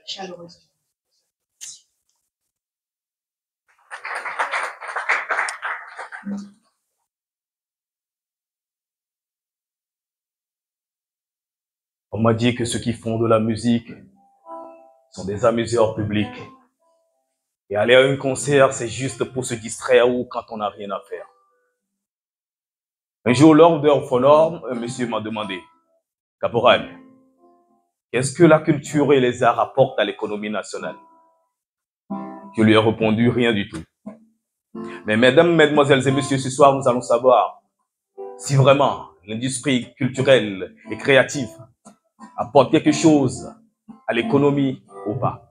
chaleureusement. On m'a dit que ceux qui font de la musique sont des amuseurs publics. Et aller à un concert, c'est juste pour se distraire ou quand on n'a rien à faire. Un jour, lors d'un forum, un monsieur m'a demandé, Caporal, qu'est-ce que la culture et les arts apportent à l'économie nationale? Je lui ai répondu, rien du tout. Mais mesdames, mesdemoiselles et messieurs, ce soir, nous allons savoir si vraiment l'industrie culturelle et créative apporte quelque chose à l'économie ou pas.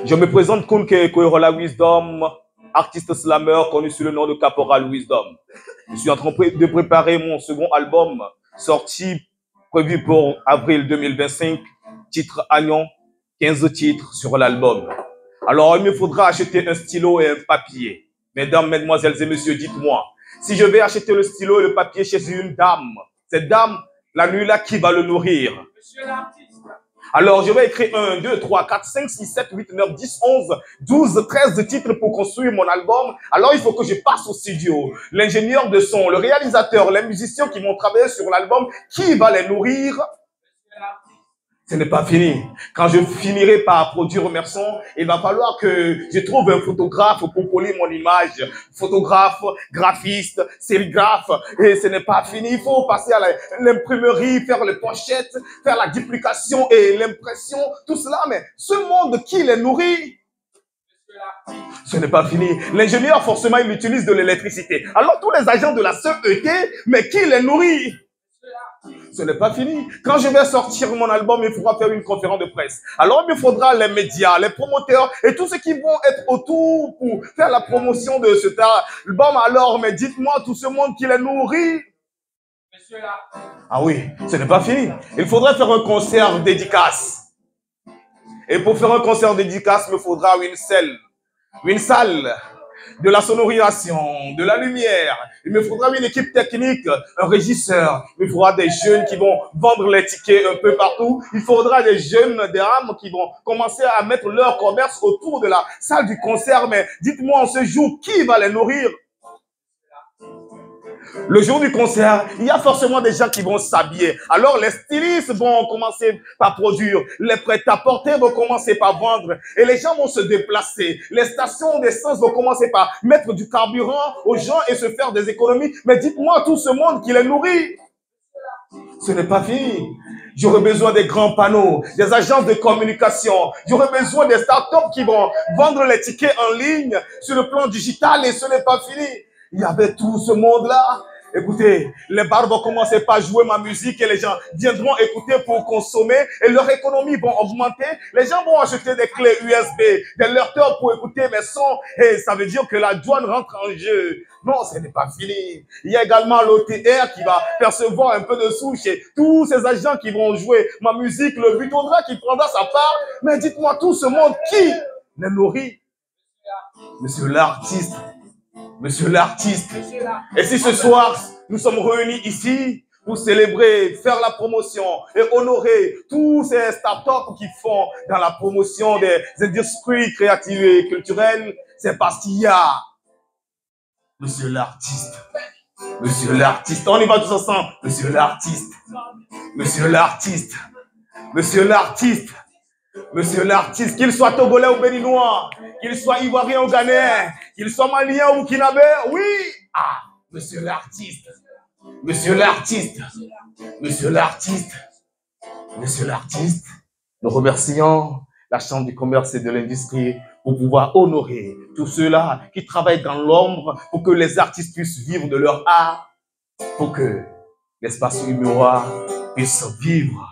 Je me présente Kunke Koirola Wisdom, artiste slammer connu sous le nom de Caporal Wisdom. Je suis en train de préparer mon second album, sorti prévu pour avril 2025, titre Agnon, 15 titres sur l'album. Alors, il me faudra acheter un stylo et un papier. Mesdames, mesdemoiselles et messieurs, dites-moi, si je vais acheter le stylo et le papier chez une dame, cette dame, la nuit là, qui va le nourrir? Monsieur l'artiste. Alors, je vais écrire 1, 2, 3, 4, 5, 6, 7, 8, 9, 10, 11, 12, 13 titres pour construire mon album. Alors, il faut que je passe au studio. L'ingénieur de son, le réalisateur, les musiciens qui vont travailler sur l'album, qui va les nourrir? Ce n'est pas fini. Quand je finirai par produire mes sons, il va falloir que je trouve un photographe pour coller mon image. Photographe, graphiste, sérigraphe. Et ce n'est pas fini. Il faut passer à l'imprimerie, faire les pochettes, faire la duplication et l'impression. Tout cela, mais ce monde qui les nourrit? Ce n'est pas fini. L'ingénieur, forcément, il utilise de l'électricité. Alors, tous les agents de la CET, mais qui les nourrit? Ce n'est pas fini. Quand je vais sortir mon album, il faudra faire une conférence de presse. Alors, il me faudra les médias, les promoteurs et tous ceux qui vont être autour pour faire la promotion de cet album. Alors, mais dites-moi, tout ce monde qui les nourrit? Ah oui, ce n'est pas fini. Il faudrait faire un concert dédicace. Et pour faire un concert dédicace, il me faudra une salle, de la sonorisation, de la lumière. Il me faudra une équipe technique, un régisseur. Il me faudra des jeunes qui vont vendre les tickets un peu partout. Il faudra des jeunes dames qui vont commencer à mettre leur commerce autour de la salle du concert. Mais dites-moi en ce jour, qui va les nourrir? Le jour du concert, il y a forcément des gens qui vont s'habiller. Alors, les stylistes vont commencer par produire. Les prêt-à-porter vont commencer par vendre. Et les gens vont se déplacer. Les stations d'essence vont commencer par mettre du carburant aux gens et se faire des économies. Mais dites-moi, tout ce monde qui les nourrit, ce n'est pas fini. J'aurai besoin des grands panneaux, des agences de communication. J'aurai besoin des startups qui vont vendre les tickets en ligne sur le plan digital et ce n'est pas fini. Il y avait tout ce monde-là. Écoutez, les bars vont commencer par jouer ma musique et les gens viendront écouter pour consommer et leur économie vont augmenter. Les gens vont acheter des clés USB, des lecteurs pour écouter mes sons et ça veut dire que la douane rentre en jeu. Non, ce n'est pas fini. Il y a également l'OTR qui va percevoir un peu de sous chez tous ces agents qui vont jouer ma musique, le Butondra qui prendra sa part. Mais dites-moi, tout ce monde qui les nourrit? Monsieur l'artiste. Monsieur l'artiste. Et si ce soir, nous sommes réunis ici pour célébrer, faire la promotion et honorer tous ces startups qui font dans la promotion des industries créatives et culturelles, c'est parce qu'il y a Monsieur l'artiste. Monsieur l'artiste. On y va tous ensemble. Monsieur l'artiste. Monsieur l'artiste. Monsieur l'artiste. Monsieur l'artiste, qu'il soit togolais ou béninois, qu'il soit ivoirien ou ghanéen, qu'il soit malien ou burkinabé, oui. Ah, monsieur l'artiste. Monsieur l'artiste. Monsieur l'artiste. Monsieur l'artiste. Nous remercions la Chambre du commerce et de l'industrie pour pouvoir honorer tous ceux-là qui travaillent dans l'ombre pour que les artistes puissent vivre de leur art, pour que l'espace humour puisse vivre,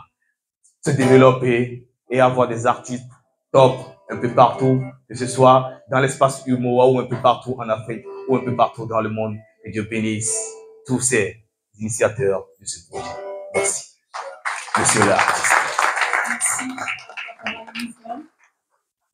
se développer et avoir des artistes top un peu partout, que ce soit dans l'espace humour ou un peu partout en Afrique ou un peu partout dans le monde. Que Dieu bénisse tous ces initiateurs de ce projet. Merci. Monsieur l'artiste. Merci.